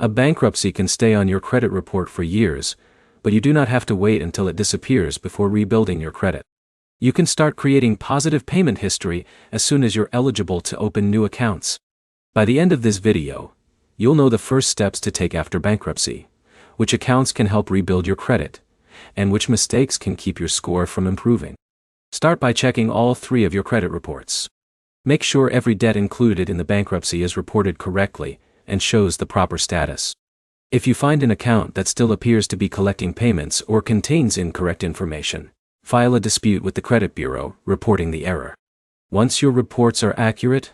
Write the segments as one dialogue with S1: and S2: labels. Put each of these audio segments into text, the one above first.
S1: A bankruptcy can stay on your credit report for years, but you do not have to wait until it disappears before rebuilding your credit. You can start creating positive payment history as soon as you're eligible to open new accounts. By the end of this video, you'll know the first steps to take after bankruptcy, which accounts can help rebuild your credit, and which mistakes can keep your score from improving. Start by checking all 3 of your credit reports. Make sure every debt included in the bankruptcy is reported correctly and shows the proper status. If you find an account that still appears to be collecting payments or contains incorrect information, file a dispute with the credit bureau, reporting the error. Once your reports are accurate,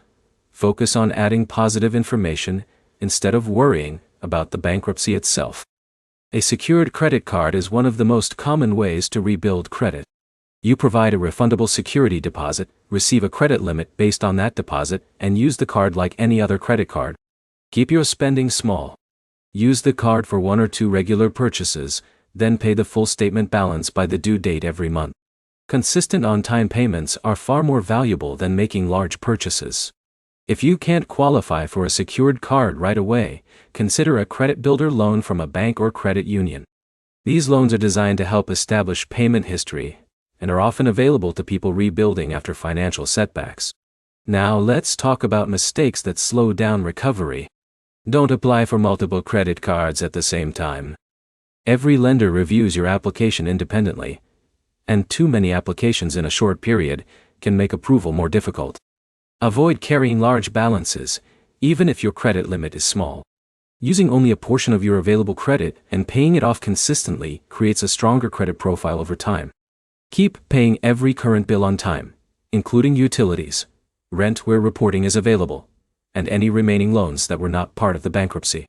S1: focus on adding positive information instead of worrying about the bankruptcy itself. A secured credit card is one of the most common ways to rebuild credit. You provide a refundable security deposit, receive a credit limit based on that deposit, and use the card like any other credit card. Keep your spending small. Use the card for 1 or 2 regular purchases, then pay the full statement balance by the due date every month. Consistent on-time payments are far more valuable than making large purchases. If you can't qualify for a secured card right away, consider a credit builder loan from a bank or credit union. These loans are designed to help establish payment history and are often available to people rebuilding after financial setbacks. Now let's talk about mistakes that slow down recovery. Don't apply for multiple credit cards at the same time. Every lender reviews your application independently, and too many applications in a short period can make approval more difficult. Avoid carrying large balances, even if your credit limit is small. Using only a portion of your available credit and paying it off consistently creates a stronger credit profile over time. Keep paying every current bill on time, including utilities, rent where reporting is available, and any remaining loans that were not part of the bankruptcy.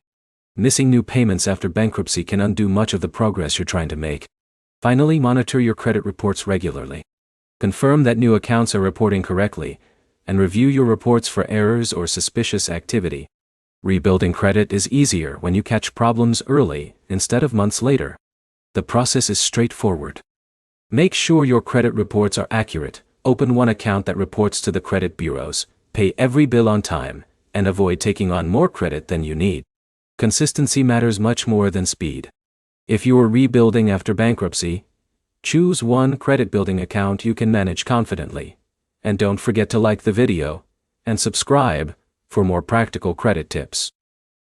S1: Missing new payments after bankruptcy can undo much of the progress you're trying to make. Finally, monitor your credit reports regularly. Confirm that new accounts are reporting correctly, and review your reports for errors or suspicious activity. Rebuilding credit is easier when you catch problems early instead of months later. The process is straightforward. Make sure your credit reports are accurate, open one account that reports to the credit bureaus, pay every bill on time, and avoid taking on more credit than you need. Consistency matters much more than speed. If you are rebuilding after bankruptcy, choose one credit building account you can manage confidently. And don't forget to like the video and subscribe for more practical credit tips.